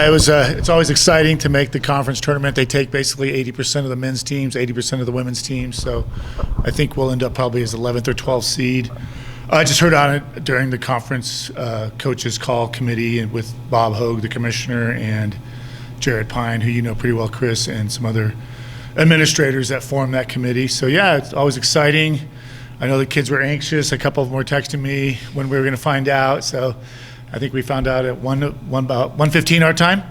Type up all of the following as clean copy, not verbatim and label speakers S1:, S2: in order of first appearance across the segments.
S1: It's always exciting to make the conference tournament. They take basically 80% of the men's teams, 80% of the women's teams. So I think we'll end up probably as 11th or 12th seed. I just heard on it during the conference coaches call committee and with Bob Hogue, the commissioner, and Jared Pine, who you know pretty well, Chris, and some other administrators that formed that committee. So yeah, it's always exciting. I know the kids were anxious. A couple of them were texting me when we were going to find out. So I think we found out at about 1:15 our time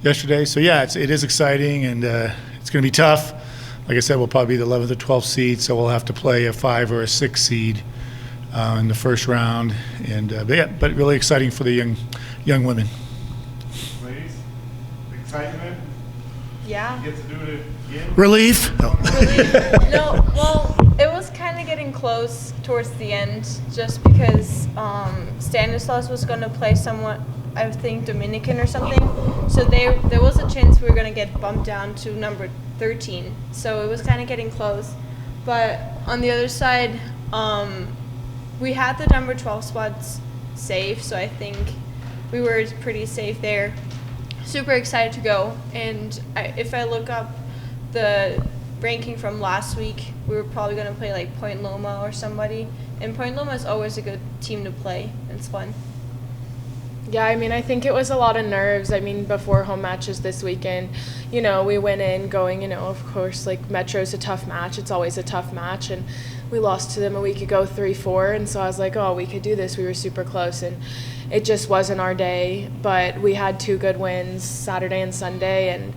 S1: yesterday. So yeah, it is exciting, and it's going to be tough. Like I said, we'll probably be the 11th or 12th seed, so we'll have to play a 5 or a 6 seed in the first round. And but really exciting for the young women.
S2: Ladies, excitement.
S3: Yeah.
S2: You get to do it again.
S1: Relief.
S3: No, well, it was kind of getting close towards the end, just because Stanislaus was going to play somewhat, I think, Dominican or something. So there was a chance we were going to get bumped down to number 13. So it was kind of getting close. But on the other side, we had the number 12 spots safe, so I think we were pretty safe there. Super excited to go. And if I look up the ranking from last week, we were probably going to play like Point Loma or somebody. And Point Loma is always a good team to play. It's fun.
S4: Yeah, I mean, I think it was a lot of nerves. I mean, before home matches this weekend, we went in going, of course, like Metro's a tough match. It's always a tough match. And we lost to them a week ago, 3-4. And so I was like, oh, we could do this. We were super close. And it just wasn't our day. But we had 2 good wins, Saturday and Sunday. And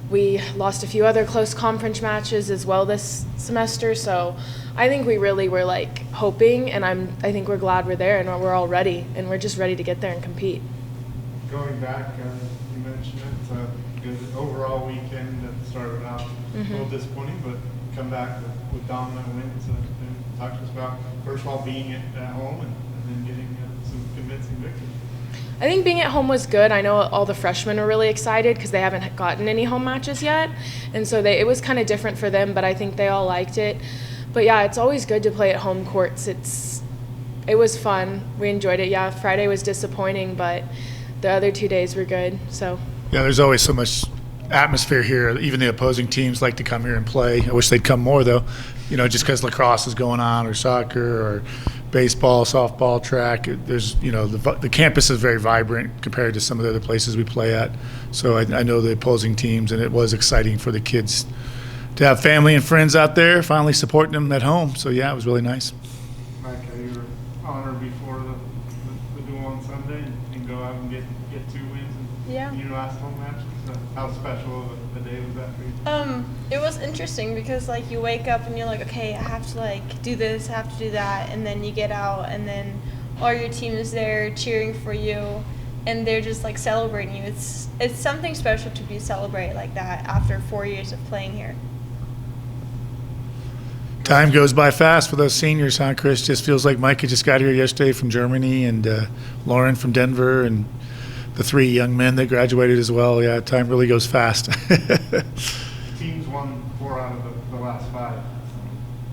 S4: we lost a few other close conference matches as well this semester. So I think we really were hoping, and I think we're glad we're there, and we're all ready, and we're just ready to get there and compete.
S2: Going back, you mentioned it's a good overall weekend that started out a little disappointing, but come back with dominant wins. And talk to us about, first of all, being at home and then getting some convincing victories.
S4: I think being at home was good. I know all the freshmen are really excited because they haven't gotten any home matches yet, and so it was kind of different for them, but I think they all liked it. But yeah, it's always good to play at home courts. It was fun. We enjoyed it. Yeah, Friday was disappointing, but the other 2 days were good. So
S1: Yeah, there's always so much atmosphere here. Even the opposing teams like to come here and play. I wish they'd come more, though, just because lacrosse is going on, or soccer, or baseball, softball, track. There's, the campus is very vibrant compared to some of the other places we play at. So I know the opposing teams, and it was exciting for the kids to have family and friends out there finally supporting them at home. So yeah, it was really nice.
S2: Maike, you were honored before the duel on Sunday and go out and get 2 wins in your last home match. So how special of a day was that for you?
S3: It was interesting because you wake up and you're like, okay, I have to do this, I have to do that, and then you get out and then all your team is there cheering for you, and they're just celebrating you. It's something special to be celebrated like that after 4 years of playing here.
S1: Time goes by fast for those seniors, huh, Chris? Just feels like Maike just got here yesterday from Germany, and Lauren from Denver, and the 3 young men that graduated as well. Yeah, time really goes fast.
S2: Teams won 4 out of the last 5.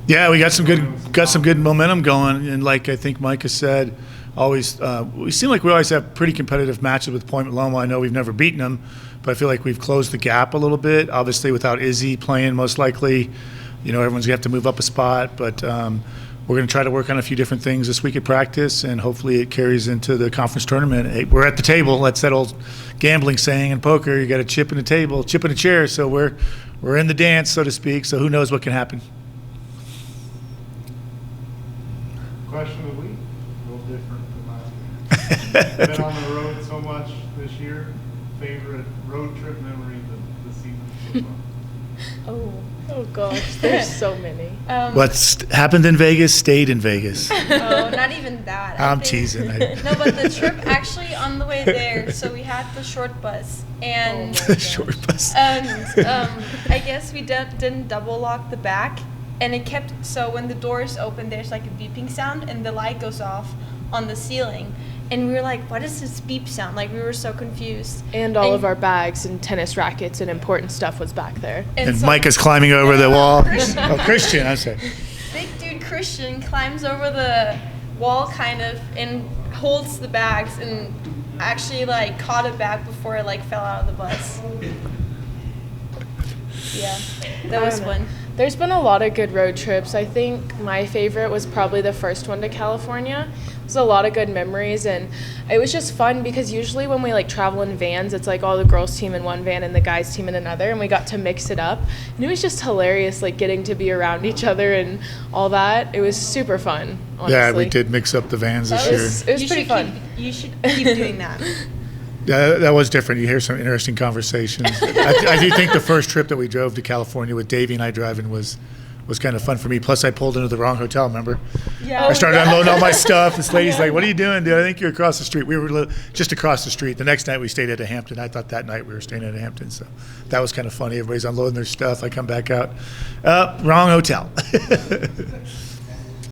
S1: Yeah, we got some good momentum going, and like I think Maike said, always we seem like we always have pretty competitive matches with Point Loma. I know we've never beaten them, but I feel like we've closed the gap a little bit. Obviously, without Izzy playing, most likely, everyone's gonna have to move up a spot, but we're going to try to work on a few different things this week at practice, and hopefully it carries into the conference tournament. Hey, we're at the table. That's that old gambling saying in poker. You got a chip in the table, chip in a chair. So we're in the dance, so to speak. So who knows what can happen?
S2: Question of the week, a little different from last year. Been on the road so much this year. Favorite road trip memory of the season so far?
S4: Oh gosh, there's so many.
S1: What's happened in Vegas stayed in Vegas.
S3: Oh, not even that.
S1: I'm teasing.
S3: No, but the trip actually on the way there, so we had the short bus, and
S1: short bus.
S3: And I guess we didn't double lock the back, and it kept, so when the doors open, there's a beeping sound, and the light goes off on the ceiling. And we were like, what is this beep sound? We were so confused.
S4: And all of our bags and tennis rackets and important stuff was back there.
S1: And so Mike is climbing over the wall. Christian, I'm sorry.
S3: Big dude Christian climbs over the wall and holds the bags. And actually like caught it back before it like fell out of the bus. Yeah, that was fun.
S4: There's been a lot of good road trips. I think my favorite was probably the first one to California. It was a lot of good memories, and it was just fun because usually when we like travel in vans, it's like all the girls team in one van and the guys team in another, and we got to mix it up. And it was just hilarious, like getting to be around each other and all that. It was super fun, honestly.
S1: Yeah, we did mix up the vans this year.
S4: It was pretty fun.
S3: You should keep doing that.
S1: Yeah, that was different. You hear some interesting conversations. I do think the first trip that we drove to California with Davey and I driving was kind of fun for me. Plus, I pulled into the wrong hotel, remember?
S3: Yeah.
S1: I started unloading all my stuff. This lady's like, what are you doing, dude? I think you're across the street. We were just across the street. The next night, we stayed at a Hampton. I thought that night we were staying at a Hampton. So that was kind of funny. Everybody's unloading their stuff. I come back out. Wrong hotel.